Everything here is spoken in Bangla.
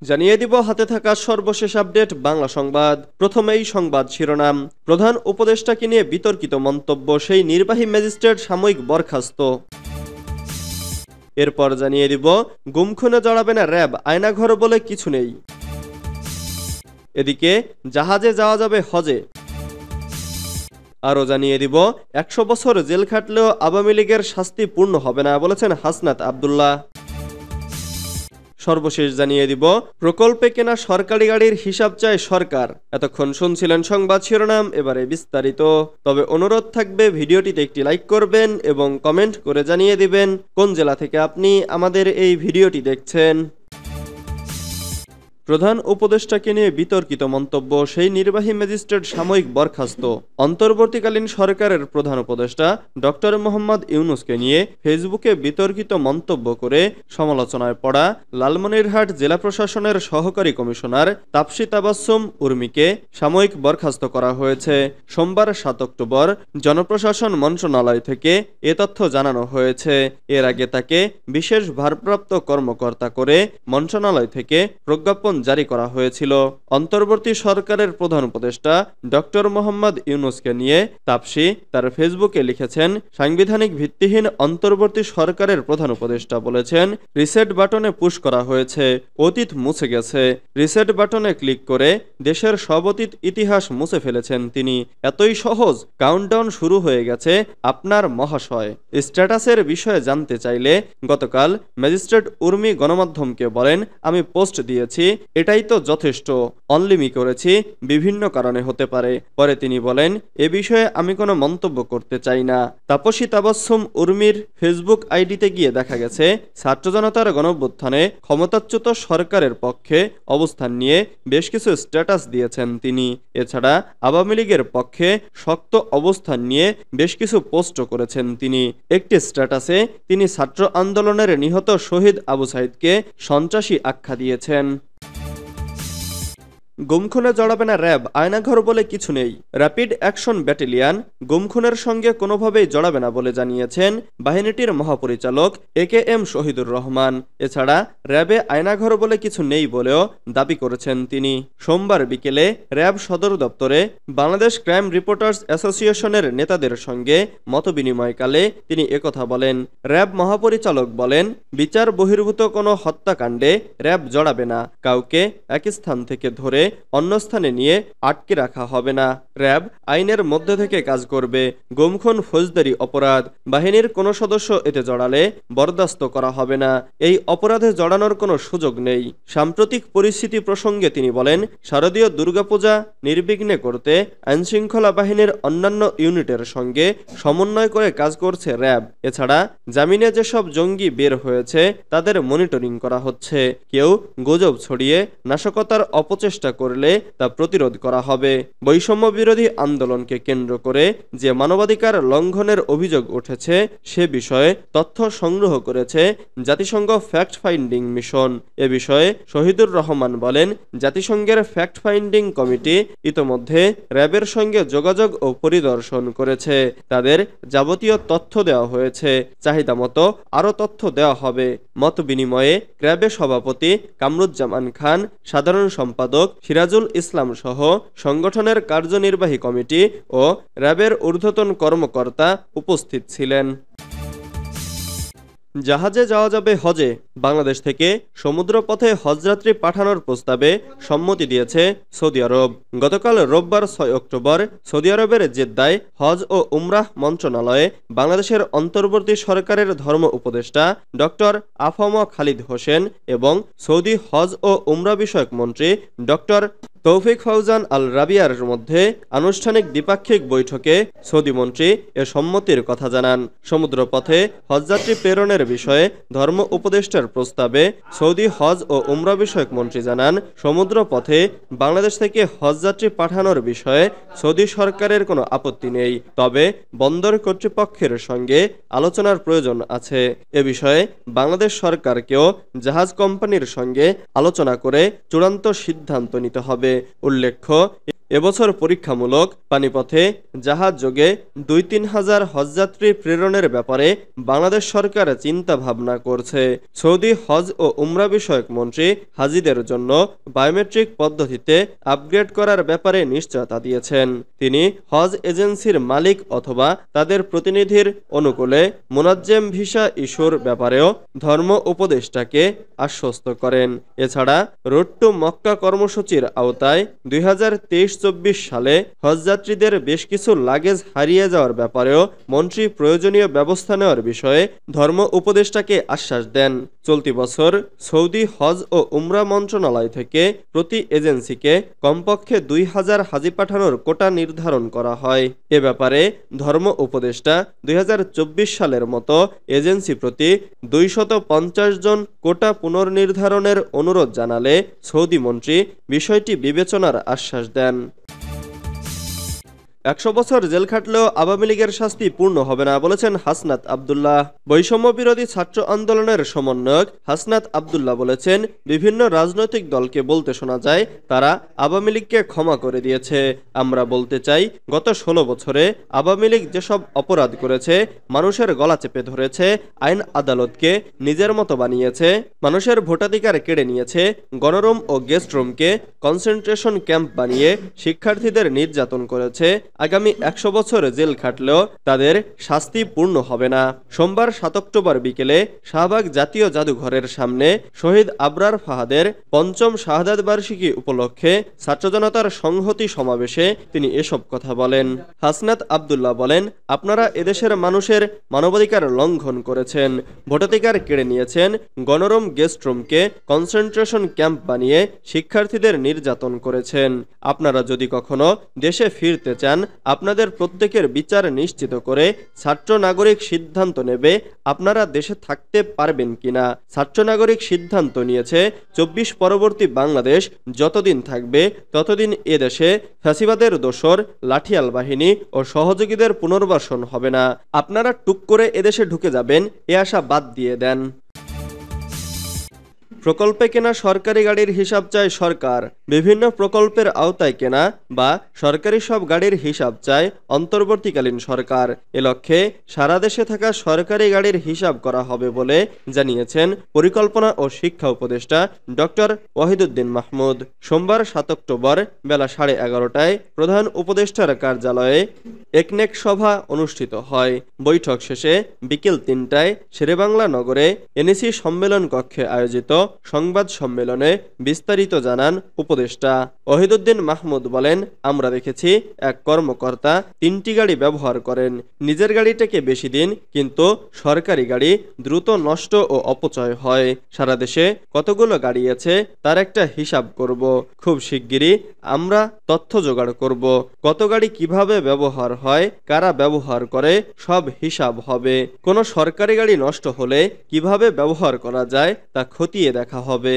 জানিয়ে দিব হাতে থাকা সর্বশেষ আপডেট বাংলা সংবাদ। প্রথমেই সংবাদ শিরোনাম। প্রধান উপদেষ্টাকে নিয়ে বিতর্কিত মন্তব্য, সেই নির্বাহী ম্যাজিস্ট্রেট সাময়িক বরখাস্ত। এরপর জানিয়ে দিব গুম খুনে জড়াবে না র্যাব, আয়নাঘর বলে কিছু নেই। এদিকে জাহাজে যাওয়া যাবে হজে। আরও জানিয়ে দিব ১০০ বছর জেল খাটলেও আওয়ামী লীগের শাস্তি পূর্ণ হবে না বলেছেন হাসনাত আব্দুল্লাহ। সর্বশেষ জানিয়ে দিব প্রকল্পে কেনা সরকারি গাড়ির হিসাব চায় সরকার। এতক্ষণ শুনছিলেন সংবাদ শিরোনাম, এবারে বিস্তারিত। তবে অনুরোধ থাকবে ভিডিওটিতে একটি লাইক করবেন এবং কমেন্ট করে জানিয়ে দিবেন কোন জেলা থেকে আপনি আমাদের এই ভিডিওটি দেখছেন। প্রধান উপদেষ্টাকে নিয়ে বিতর্কিত মন্তব্য, সেই নির্বাহী ম্যাজিস্ট্রেট সাময়িক বরখাস্ত। অন্তর্বর্তীকালীন সরকারের প্রধান উপদেষ্টা ডক্টর মোহাম্মদ ইউনূসকে নিয়ে ফেসবুকে বিতর্কিত মন্তব্য করে সমালোচনায় পড়া লালমনিরহাট জেলা প্রশাসনের সহকারী কমিশনার তাপসী তাবাসসুম উর্মিকে সাময়িক বরখাস্ত করা হয়েছে। সোমবার ৭ অক্টোবর জনপ্রশাসন মন্ত্রণালয় থেকে এ তথ্য জানানো হয়েছে। এর আগে তাকে বিশেষ ভারপ্রাপ্ত কর্মকর্তা করে মন্ত্রণালয় থেকে প্রজ্ঞাপন জারি করা হয়েছিল। অন্তর্বর্তী সরকারের প্রধান উপদেষ্টা ডক্টর মোহাম্মদ ইউনূসকে নিয়ে তাপসী তার ফেসবুকে লিখেছেন, সাংবিধানিক ভিত্তিহীন অন্তর্বর্তী সরকারের প্রধান উপদেষ্টা বলেছেন, রিসেট বাটনে পুশ করা হয়েছে, অতীত মুছে গেছে। রিসেট বাটনে ক্লিক করে দেশের সব অতীত ইতিহাস মুছে ফেলেছেন তিনি। এতই সহজ, কাউন্টডাউন শুরু হয়ে গেছে আপনার মহাশয়। স্ট্যাটাসের বিষয়ে জানতে চাইলে গতকাল ম্যাজিস্ট্রেট উর্মি গণমাধ্যমকে বলেন, আমি পোস্ট দিয়েছি, এটাই তো যথেষ্ট। অনলিমি করেছি, বিভিন্ন কারণে হতে পারে। পরে তিনি বলেন, এ বিষয়ে আমি কোনো মন্তব্য করতে চাই না। তাপসী তাবাসসুম উর্মির ফেসবুক আইডিতে গিয়ে দেখা গেছে ছাত্র জনতার গণঅভ্যুত্থানে ক্ষমতাচ্যুত সরকারের পক্ষে অবস্থান নিয়ে বেশ কিছু স্ট্যাটাস দিয়েছেন তিনি। এছাড়া আওয়ামী লীগের পক্ষে শক্ত অবস্থান নিয়ে বেশ কিছু পোস্টও করেছেন তিনি। একটি স্ট্যাটাসে তিনি ছাত্র আন্দোলনের নিহত শহীদ আবু সাইদকে সন্ত্রাসী আখ্যা দিয়েছেন। গুমখুনে জড়াবে না র্যাব, আয়নাঘর বলে কিছু নেই। র্যাপিড অ্যাকশন ব্যাটালিয়ন গুমখুনের সঙ্গে কোনোভাবেই জড়াবে না বলে জানিয়েছেন বাহিনীটির মহাপরিচালক AKM শহীদুর রহমান। এছাড়া র্যাবে আয়নাঘর বলে কিছু নেই বলেও দাবি করেছেন তিনি। সোমবার বিকেলে র্যাব সদর দপ্তরে বাংলাদেশ ক্রাইম রিপোর্টার্স অ্যাসোসিয়েশনের নেতাদের সঙ্গে মতবিনিময়কালে তিনি একথা বলেন। র্যাব মহাপরিচালক বলেন, বিচার বহির্ভূত কোনো হত্যাকাণ্ডে র্যাব জড়াবে না, কাউকে এক স্থান থেকে ধরে অন্য স্থানে নিয়ে আটকে রাখা হবে না। র্যাব আইনের মধ্যে থেকে কাজ করবে। গুমখুন ফৌজদারি অপরাধ, বাহিনীর কোনো সদস্য এতে জড়ালে বরদাস্ত করা হবে না। এই অপরাধে জড়ানোর কোনো সুযোগ নেই। সাম্প্রতিক পরিস্থিতি প্রসঙ্গে তিনি বলেন, শারদীয় দুর্গাপূজা নির্বিঘ্নে করতে আইনশৃঙ্খলা বাহিনীর অন্যান্য ইউনিটের সঙ্গে সমন্বয় করে কাজ করছে র্যাব। এছাড়া জামিনে যেসব জঙ্গি বের হয়েছে তাদের মনিটরিং করা হচ্ছে। কেউ গুজব ছড়িয়ে নাশকতার অপচেষ্টা করলে তা প্রতিরোধ করা হবে। বৈষম্য বিরোধী আন্দোলনকে কেন্দ্র করে যে মানবাধিকার লঙ্ঘনের অভিযোগ উঠেছে সে বিষয়ে তথ্য সংগ্রহ করেছে জাতিসংঘ ফ্যাক্ট ফাইন্ডিং মিশন। এ বিষয়ে শহীদুর রহমান বলেন, জাতিসংঘের ফ্যাক্ট ফাইন্ডিং কমিটি ইতোমধ্যে র্যাবের সঙ্গে যোগাযোগ ও পরিদর্শন করেছে। তাদের যাবতীয় তথ্য দেওয়া হয়েছে। চাহিদা মতো আরও তথ্য দেওয়া হবে। মত বিনিময়ে র্যাবের সভাপতি কামরুজ্জামান খান, সাধারণ সম্পাদক সিরাজুল ইসলাম সহ সংগঠনের কার্যনির্বাহী কমিটি ও র্যাবের ঊর্ধ্বতন কর্মকর্তা উপস্থিত ছিলেন। জাহাজে যাওয়া যাবে হজে, বাংলাদেশ থেকে সমুদ্রপথে হজযাত্রী পাঠানোর প্রস্তাবে সম্মতি দিয়েছে সৌদি আরব। গতকাল রোববার ৬ অক্টোবর সৌদি আরবের জেদ্দায় হজ ও উমরাহ মন্ত্রণালয়ে বাংলাদেশের অন্তর্বর্তী সরকারের ধর্ম উপদেষ্টা ডক্টর আফম খালিদ হোসেন এবং সৌদি হজ ও উমরা বিষয়ক মন্ত্রী ডক্টর তৌফিক ফাউজান আল রাবিয়ার মধ্যে আনুষ্ঠানিক দ্বিপাক্ষিক বৈঠকে সৌদি মন্ত্রী এ সম্মতির কথা জানান। সমুদ্রপথে হজযাত্রী প্রেরণের বিষয়ে ধর্ম উপদেষ্টার প্রস্তাবে সৌদি হজ ও উমরা বিষয়ক মন্ত্রী জানান, সমুদ্রপথে বাংলাদেশ থেকে হজযাত্রী পাঠানোর বিষয়ে সৌদি সরকারের কোনো আপত্তি নেই, তবে বন্দর কর্তৃপক্ষের সঙ্গে আলোচনার প্রয়োজন আছে। এ বিষয়ে বাংলাদেশ সরকারকেও জাহাজ কোম্পানির সঙ্গে আলোচনা করে চূড়ান্ত সিদ্ধান্ত নিতে হবে। উল্লেখ্য, এবছর পরীক্ষামূলক পানিপথে জাহাজ যোগে ২-৩ হাজার হজযাত্রী প্রেরণের ব্যাপারে বাংলাদেশ সরকার চিন্তা ভাবনা করছে। সৌদি হজ ও উমরা বিষয়ক মন্ত্রী হাজিদের জন্য বায়োমেট্রিক পদ্ধতিতে আপগ্রেড করার ব্যাপারে নিশ্চয়তা দিয়েছেন। তিনি হজ এজেন্সির মালিক অথবা তাদের প্রতিনিধির অনুকূলে মুনাজ্জেম ভিসা ইস্যুর ব্যাপারেও ধর্ম উপদেষ্টাকে আশ্বস্ত করেন। এছাড়া রোড টু মক্কা কর্মসূচির আওতায় ২০২৩-২৪ সালে হজযাত্রীদের বেশ কিছু লাগেজ হারিয়ে যাওয়ার ব্যাপারেও মন্ত্রী প্রয়োজনীয় ব্যবস্থা নেওয়ার বিষয়ে ধর্ম উপদেষ্টাকে আশ্বাস দেন। চলতি বছর সৌদি হজ ও উমরা মন্ত্রণালয় থেকে প্রতি এজেন্সিকে কমপক্ষে ২,০০০ হাজি পাঠানোর কোটা নির্ধারণ করা হয়। এ ব্যাপারে ধর্ম উপদেষ্টা ২০২৪ সালের মতো এজেন্সি প্রতি ২৫০ জন কোটা পুনর্নির্ধারণের অনুরোধ জানালে সৌদি মন্ত্রী বিষয়টি বিবেচনার আশ্বাস দেন। ১০০ বছর জেল খাটলেও আওয়ামী লীগের শাস্তি পূর্ণ হবে না বলেছেন হাসনাত আব্দুল্লাহ। বৈষম্য বিরোধী ছাত্র আন্দোলনের সমন্বয়ক হাসনাত আব্দুল্লাহ বলেছেন, বিভিন্ন রাজনৈতিক দলকে বলতে শোনা যায় তারা আওয়ামী লীগকে ক্ষমা করে দিয়েছে। আমরা বলতে চাই, গত ১৬ বছরে আওয়ামী লীগ যেসব অপরাধ করেছে, মানুষের গলা চেপে ধরেছে, আইন আদালতকে নিজের মতো বানিয়েছে, মানুষের ভোটাধিকার কেড়ে নিয়েছে, গণরুম ও গেস্ট রুমকে কনসেন্ট্রেশন ক্যাম্প বানিয়ে শিক্ষার্থীদের নির্যাতন করেছে, আগামী ১০০ বছর জেল খাটলেও তাদের শাস্তি পূর্ণ হবে না। সোমবার ৭ অক্টোবর বিকেলে শাহবাগ জাতীয় জাদুঘরের সামনে শহীদ আবরার ফাহাদের ৫ম শাহাদাত বার্ষিকী উপলক্ষে ছাত্র জনতার সংহতি সমাবেশে তিনি এসব কথা বলেন। হাসনাত আব্দুল্লাহ বলেন, আপনারা এদেশের মানুষের মানবাধিকার লঙ্ঘন করেছেন, ভোটাধিকার কেড়ে নিয়েছেন, গণরুম গেস্ট রুমকে কনসেন্ট্রেশন ক্যাম্প বানিয়ে শিক্ষার্থীদের নির্যাতন করেছেন। আপনারা যদি কখনো দেশে ফিরতে চান, আপনাদের প্রত্যেকের বিচার নিশ্চিত করে ছাত্র নাগরিক সিদ্ধান্ত নেবে আপনারা দেশে থাকতে পারবেন কিনা। ছাত্র নাগরিক সিদ্ধান্ত নিয়েছে ২৪ পরবর্তী বাংলাদেশ যতদিন থাকবে ততদিন এদেশে ফ্যাসিবাদের দোসর লাঠিয়াল বাহিনী ও সহযোগীদের পুনর্বাসন হবে না। আপনারা টুক করে এদেশে ঢুকে যাবেন এ আশা বাদ দিয়ে দেন। প্রকল্পে কেনা সরকারি গাড়ির হিসাব চায় সরকার। বিভিন্ন প্রকল্পের আওতায় কেনা বা সরকারি সব গাড়ির হিসাব চায় অন্তর্বর্তীকালীন সরকার। এ লক্ষ্যে সারা দেশে থাকা সরকারি গাড়ির হিসাব করা হবে বলে জানিয়েছেন পরিকল্পনা ও শিক্ষা উপদেষ্টা ডক্টর ওয়াহিদুদ্দিন মাহমুদ। সোমবার ৭ অক্টোবর বেলা 11:30টায় প্রধান উপদেষ্টার কার্যালয়ে একনেক সভা অনুষ্ঠিত হয়। বৈঠক শেষে বিকেল ৩টায় শেরেবাংলা নগরে এনএসি সম্মেলন কক্ষে আয়োজিত সংবাদ সম্মেলনে বিস্তারিত জানান উপদেষ্টা। ওয়াহিদুদ্দিন মাহমুদ বলেন, আমরা দেখেছি এক কর্মকর্তা ৩টি গাড়ি ব্যবহার করেন। নিজের গাড়িটাকে বেশি দিন, কিন্তু সরকারি গাড়ি দ্রুত নষ্ট ও অপচয় হয়। সারা দেশে কতগুলো গাড়ি আছে তার একটা হিসাব করব। খুব শিগগিরই আমরা তথ্য জোগাড় করব। কত গাড়ি কিভাবে ব্যবহার হয়, কারা ব্যবহার করে, সব হিসাব হবে। কোনো সরকারি গাড়ি নষ্ট হলে কিভাবে ব্যবহার করা যায় তা খতিয়ে দেখা হবে।